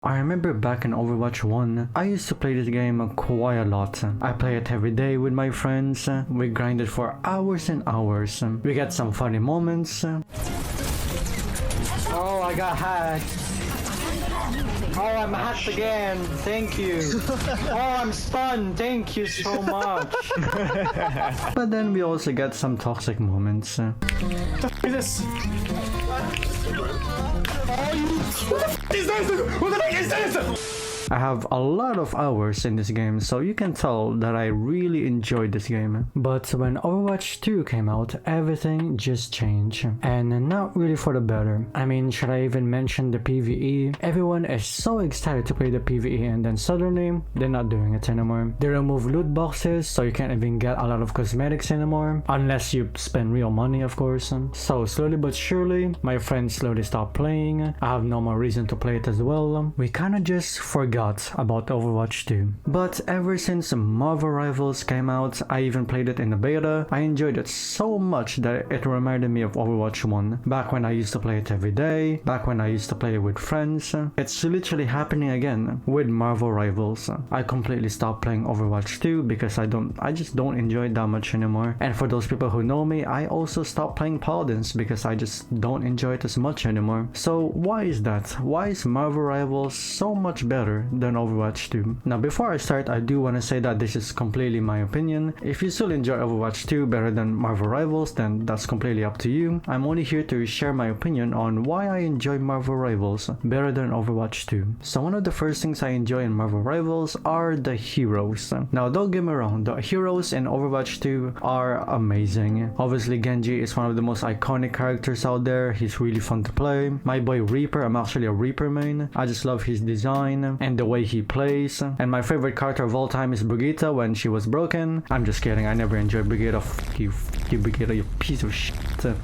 I remember back in Overwatch 1, I used to play this game quite a lot. I play it every day with my friends, we grinded for hours and hours. We get some funny moments. Oh, I got hacked. Oh, I'm hacked again. Thank you. Oh, I'm stunned. Thank you so much. But then we also get some toxic moments. What is this? What the fuck is this? I have a lot of hours in this game, so you can tell that I really enjoyed this game. But when Overwatch 2 came out, everything just changed. And not really for the better. I mean, should I even mention the PvE? Everyone is so excited to play the PvE, and then suddenly, they're not doing it anymore. They remove loot boxes, so you can't even get a lot of cosmetics anymore. Unless you spend real money, of course. So slowly but surely, my friends slowly stopped playing. I have no more reason to play it as well. We kinda just forgot about Overwatch 2. But ever since Marvel Rivals came out, I even played it in the beta. I enjoyed it so much that it reminded me of Overwatch 1. Back when I used to play it every day, back when I used to play it with friends. It's literally happening again with Marvel Rivals. I completely stopped playing Overwatch 2 because I just don't enjoy it that much anymore. And for those people who know me, I also stopped playing Paladins because I just don't enjoy it as much anymore. So why is that? Why is Marvel Rivals so much better than Overwatch 2? Now before I start, I do want to say that this is completely my opinion. If you still enjoy Overwatch 2 better than Marvel Rivals, then that's completely up to you. I'm only here to share my opinion on why I enjoy Marvel Rivals better than Overwatch 2. So one of the first things I enjoy in Marvel Rivals are the heroes. Now don't get me wrong, the heroes in Overwatch 2 are amazing. Obviously Genji is one of the most iconic characters out there. He's really fun to play. My boy Reaper, I'm actually a Reaper main. I just love his design and the way he plays. And my favorite character of all time is Brigitte when she was broken. I'm just kidding, I never enjoyed Brigitte. F you Brigitte, you piece of shit.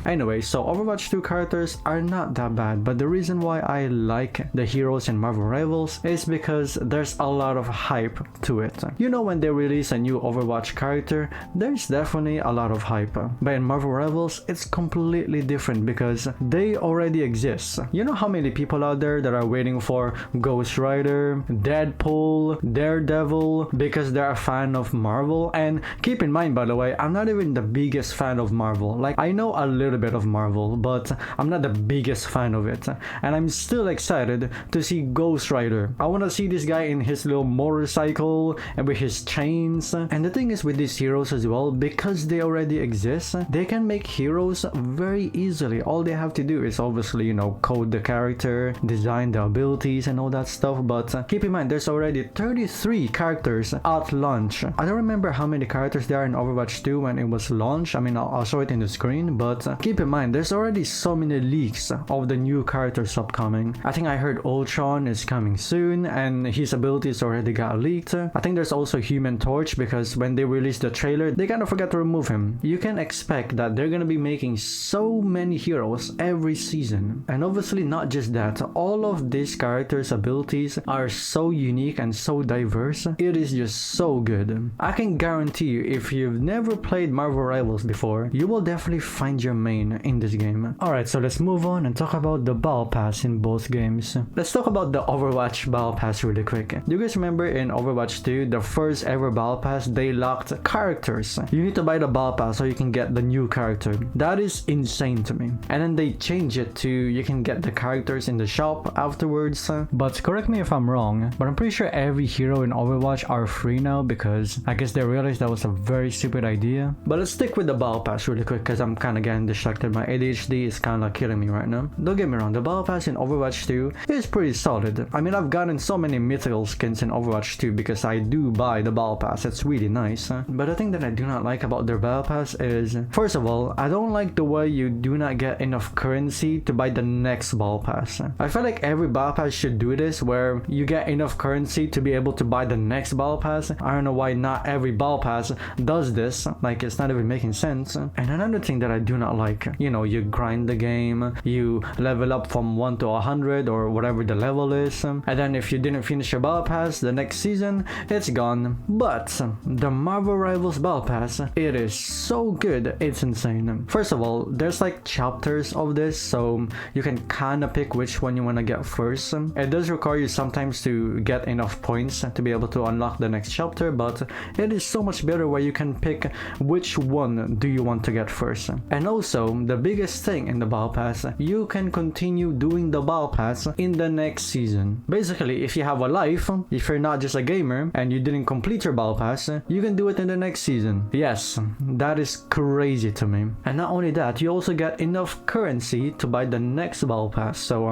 Anyway, so Overwatch 2 characters are not that bad, but the reason why I like the heroes in Marvel Rivals is because there's a lot of hype to it. You know, when they release a new Overwatch character, there's definitely a lot of hype. But in Marvel Rivals, it's completely different because they already exist. You know how many people out there that are waiting for Ghost Rider, Deadpool, Daredevil because they're a fan of Marvel? And keep in mind, by the way, I'm not even the biggest fan of Marvel. Like, I know a little bit of Marvel, but I'm not the biggest fan of it. And I'm still excited to see Ghost Rider. I want to see this guy in his little motorcycle and with his chains. And the thing is with these heroes as well, because they already exist, they can make heroes very easily. All they have to do is obviously, you know, code the character, design the abilities and all that stuff. But keep in mind, there's already 33 characters at launch. I don't remember how many characters there are in Overwatch 2 when it was launched. I mean, I'll show it in the screen, but keep in mind, there's already so many leaks of the new characters upcoming. I think I heard Ultron is coming soon, and his abilities already got leaked. I think there's also Human Torch, because when they released the trailer, they kind of forgot to remove him. You can expect that they're gonna be making so many heroes every season. And obviously not just that, all of these characters' abilities are so unique and so diverse. It is just so good. I can guarantee you, if you've never played Marvel Rivals before, you will definitely find your main in this game. Alright, so let's move on and talk about the Battle Pass in both games. Let's talk about the Overwatch Battle Pass really quick. Do you guys remember in Overwatch 2, the first ever Battle Pass, they locked characters? You need to buy the Battle Pass so you can get the new character. That is insane to me. And then they changed it to you can get the characters in the shop afterwards. But correct me if I'm wrong, but I'm pretty sure every hero in Overwatch are free now because I guess they realized that was a very stupid idea. But let's stick with the Battle Pass really quick because I'm kind of getting distracted. My ADHD is kind of killing me right now. Don't get me wrong, the Battle Pass in Overwatch 2 is pretty solid. I mean, I've gotten so many mythical skins in Overwatch 2 because I do buy the Battle Pass. It's really nice. But the thing that I do not like about their Battle Pass is, first of all, I don't like the way you do not get enough currency to buy the next Battle Pass. I feel like every Battle Pass should do this, where you get get enough currency to be able to buy the next battle pass. I don't know why not every battle pass does this. Like, it's not even making sense. And another thing that I do not like, you know, you grind the game, you level up from 1 to 100 or whatever the level is, and then if you didn't finish your battle pass the next season, it's gone. But the Marvel Rivals battle pass, it is so good, it's insane. First of all, there's like chapters of this, so you can kind of pick which one you want to get first. It does require you sometimes to get enough points to be able to unlock the next chapter, but it is so much better where you can pick which one do you want to get first. And also, the biggest thing in the battle pass, you can continue doing the battle pass in the next season. Basically, if you have a life, if you're not just a gamer and you didn't complete your battle pass, you can do it in the next season. Yes, that is crazy to me. And not only that, you also get enough currency to buy the next battle pass, so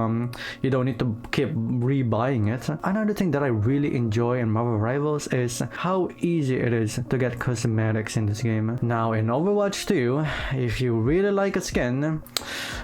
you don't need to keep rebuying it. Another thing that I really enjoy in Marvel Rivals is how easy it is to get cosmetics in this game. Now in Overwatch 2, if you really like a skin,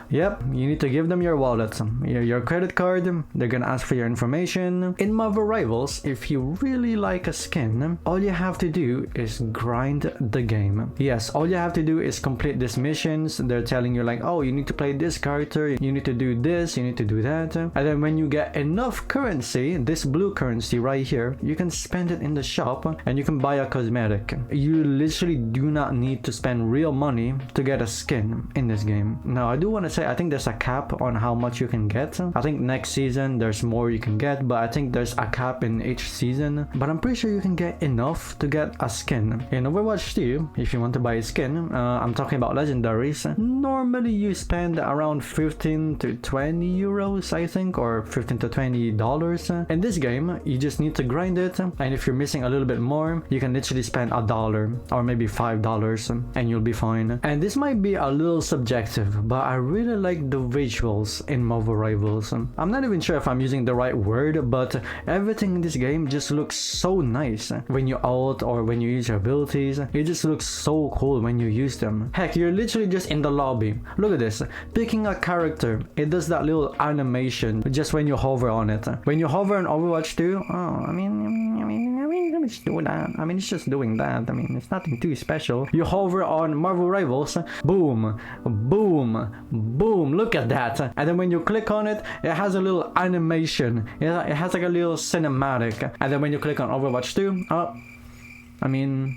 yep, you need to give them your wallet, your credit card. They're gonna ask for your information. In Marvel Rivals, if you really like a skin, all you have to do is grind the game. Yes, all you have to do is complete these missions. They're telling you like, oh, you need to play this character, you need to do this, you need to do that. And then when you get enough currency, this blue currency right here, you can spend it in the shop and you can buy a cosmetic. You literally do not need to spend real money to get a skin in this game. Now, I do want to say, I think there's a cap on how much you can get. I think next season there's more you can get, but I think there's a cap in each season. But I'm pretty sure you can get enough to get a skin. In Overwatch 2, if you want to buy a skin, I'm talking about legendaries, normally you spend around 15 to 20 euros, I think, or 15 to 20 dollars. In this game, you just need to grind it, and if you're missing a little bit more, you can literally spend $1 or maybe $5 and you'll be fine. And this might be a little subjective, but I really like the visuals in Marvel Rivals. I'm not even sure if I'm using the right word, but everything in this game just looks so nice. When you ult or when you use your abilities, it just looks so cool when you use them. Heck, you're literally just in the lobby. Look at this. Picking a character, it does that little animation just when you hover on it. When you hover on Overwatch 2, I mean, it's doing that. I mean, it's just doing that. I mean, it's nothing too special. You hover on Marvel Rivals, boom, boom, boom. Look at that. And then when you click on it, it has a little animation. It has like a little cinematic. And then when you click on Overwatch 2, I mean,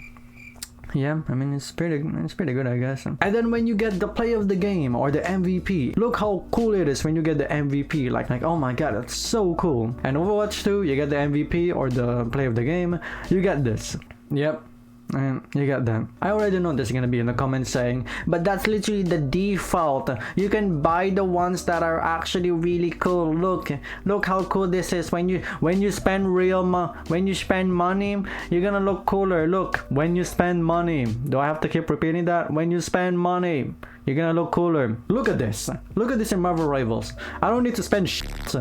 yeah, I mean, it's pretty good, I guess. And then when you get the play of the game or the MVP, look how cool it is when you get the MVP. Like oh my god, that's so cool. And Overwatch 2, you get the MVP or the play of the game, you get this. Yep. And you get that. I already know this is gonna be in the comments saying, but that's literally the default. You can buy the ones that are actually really cool. Look how cool this is. When you spend when you spend money, you're gonna look cooler. Look, when you spend money. Do I have to keep repeating that? When you spend money, you're gonna look cooler. Look at this. Look at this in Marvel Rivals. I don't need to spend shit.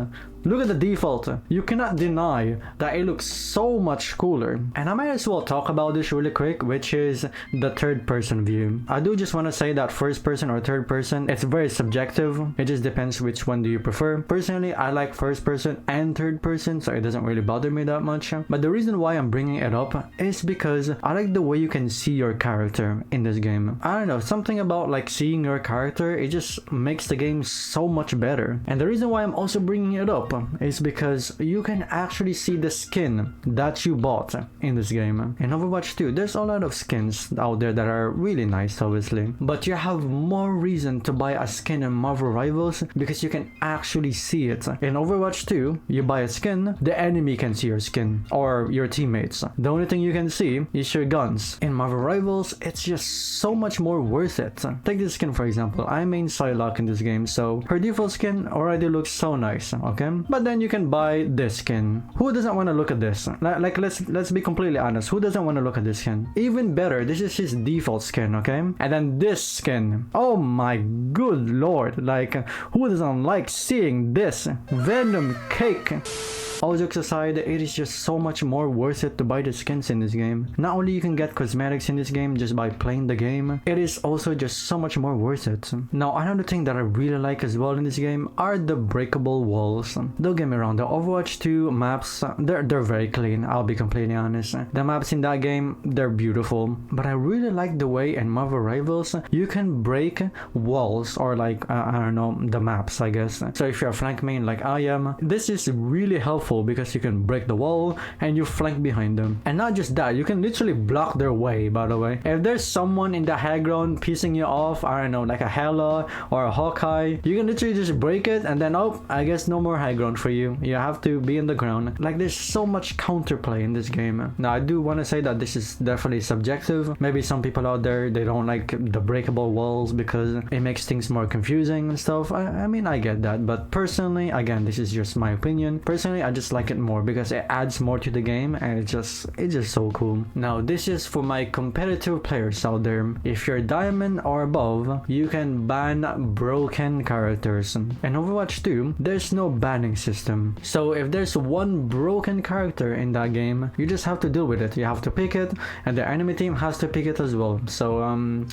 Look at the default. You cannot deny that it looks so much cooler. And I might as well talk about this really quick, which is the third person view. I do just want to say that first person or third person, it's very subjective. It just depends which one do you prefer. Personally, I like first person and third person, so it doesn't really bother me that much. But the reason why I'm bringing it up is because I like the way you can see your character in this game. I don't know, something about like seeing your character, it just makes the game so much better. And the reason why I'm also bringing it up is because you can actually see the skin that you bought in this game. In Overwatch 2, there's a lot of skins out there that are really nice, obviously, but you have more reason to buy a skin in Marvel Rivals because you can actually see it. In Overwatch 2, you buy a skin, the enemy can see your skin or your teammates. The only thing you can see is your guns. In Marvel Rivals, it's just so much more worth it. Take this skin for example. I main Psylocke in this game, so her default skin already looks so nice, okay? But then you can buy this skin. Who doesn't want to look at this? Like let's be completely honest. Who doesn't want to look at this skin? Even better, this is his default skin, okay? And then this skin. Oh my good lord. Like, who doesn't like seeing this? Venom cake. all jokes aside, it is just so much more worth it to buy the skins in this game. Not only you can get cosmetics in this game just by playing the game, it is also just so much more worth it. Now, another thing that I really like as well in this game are the breakable walls. Don't get me wrong, the Overwatch 2 maps, they're very clean, I'll be completely honest. The maps in that game, they're beautiful, but I really like the way in Marvel Rivals you can break walls, or like, I don't know, the maps, I guess. So if you're a flank main like I am, this is really helpful because you can break the wall and you flank behind them. And not just that, you can literally block their way, by the way. If there's someone in the high ground pissing you off, I don't know, like a Hela or a Hawkeye, you can literally just break it and then, oh, I guess no more high ground for you. You have to be in the ground. Like, there's so much counterplay in this game. Now, I do want to say that this is definitely subjective. Maybe some people out there, they don't like the breakable walls because it makes things more confusing and stuff. I mean, I get that, but personally, again, this is just my opinion. Personally, I just like it more because it adds more to the game, and it's just so cool. Now, this is for my competitive players out there. If you're diamond or above, you can ban broken characters. In Overwatch 2, there's no banning system. So if there's one broken character in that game, you just have to deal with it. You have to pick it, and the enemy team has to pick it as well. So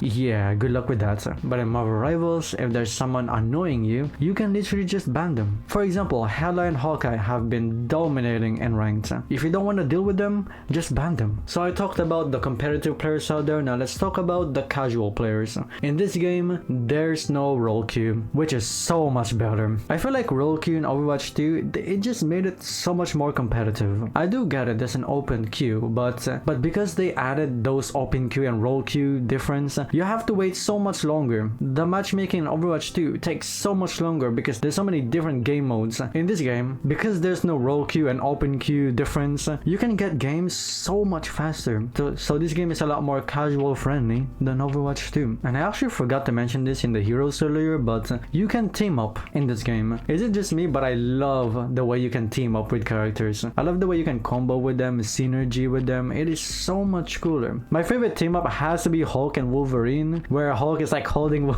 yeah, good luck with that. But in Marvel Rivals, if there's someone annoying you, you can literally just ban them. For example, Hela and Hawkeye have been dominating in ranked. If you don't want to deal with them, just ban them. So I talked about the competitive players out there. Now let's talk about the casual players. In this game, there's no role queue, which is so much better. I feel like role queue in Overwatch 2, it just made it so much more competitive. I do get it, there's an open queue, but because they added those open queue and role queue difference, you have to wait so much longer. The matchmaking in Overwatch 2 takes so much longer because there's so many different game modes. In this game, because there's no role queue and open queue difference, you can get games so much faster. So this game is a lot more casual friendly than Overwatch 2. And I actually forgot to mention this in the heroes earlier, but you can team up in this game. Is it just me? But I love the way you can team up with characters. I love the way you can combo with them, synergy with them. It is so much cooler. My favorite team up has to be Hulk and Wolverine, where Hulk is like holding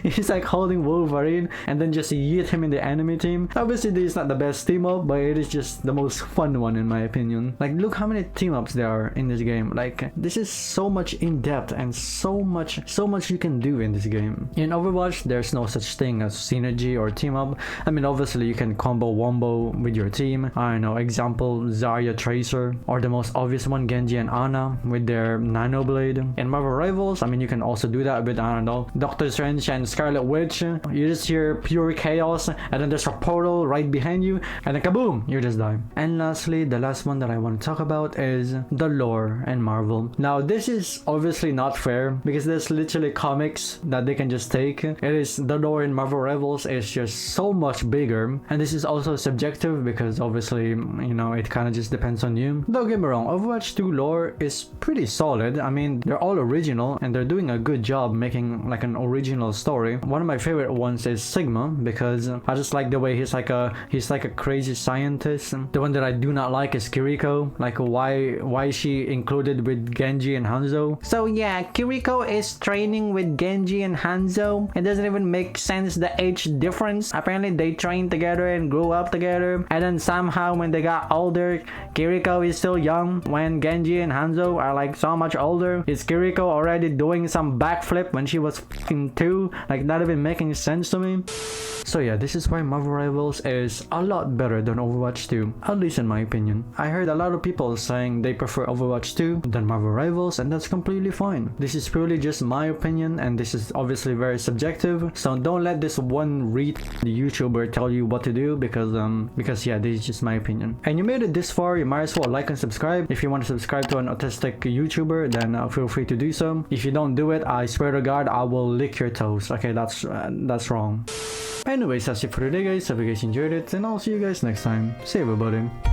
he's like holding Wolverine and then just yeet him in the enemy team. Obviously this is not the best team up, but it is just the most fun one in my opinion. Like, look how many team ups there are in this game. Like, this is so much in depth and so much you can do in this game. In Overwatch, there's no such thing as synergy or team up. I mean, obviously you can combo wombo with your team. I don't know, example, Zarya Tracer, or the most obvious one, Genji and Ana with their Nano Blade. In Marvel Rivals, I mean, you can also do that with, I don't know, Doctor Strange and Scarlet Witch. You just hear pure chaos, and then there's a portal right behind you, and then kaboom, you just die. And lastly, the last one that I want to talk about is the lore in Marvel. Now, this is obviously not fair because there's literally comics that they can just take. It is, the lore in Marvel Rivals is just so much bigger, and this is also subjective because obviously, you know, it kind of just depends on you. Don't get me wrong, Overwatch 2 lore is pretty solid. I mean, they're all original and they're doing a good job making like an original story. One of my favorite ones is Sigma because I just like the way he's like a crazy scientist. The one that I do not like is Kiriko. Like, why is she included with Genji and Hanzo? So yeah, Kiriko is training with Genji and Hanzo. It doesn't even make sense, the age difference. Apparently they trained together and grew up together, and then somehow when they got older, Kiriko is still young when Genji and Hanzo are like so much older. Is Kiriko already doing some backflip when she was fucking 2? Like, not even making sense to me. So yeah, this is why Marvel Rivals is a lot better than Overwatch 2, at least in my opinion. I heard a lot of people saying they prefer Overwatch 2 than Marvel Rivals, and that's completely fine. This is purely just my opinion, and this is obviously very subjective, so don't let this one YouTuber tell you what to do because yeah, this is just my opinion. And you made it this far, you might as well like and subscribe. If you want to subscribe to an autistic YouTuber, then feel free to do so. If you don't do it, I swear to God, I will lick your toes. Okay, that's wrong. Anyways, that's it for today guys. Hope you guys enjoyed it, and I'll see you guys next time. See you everybody.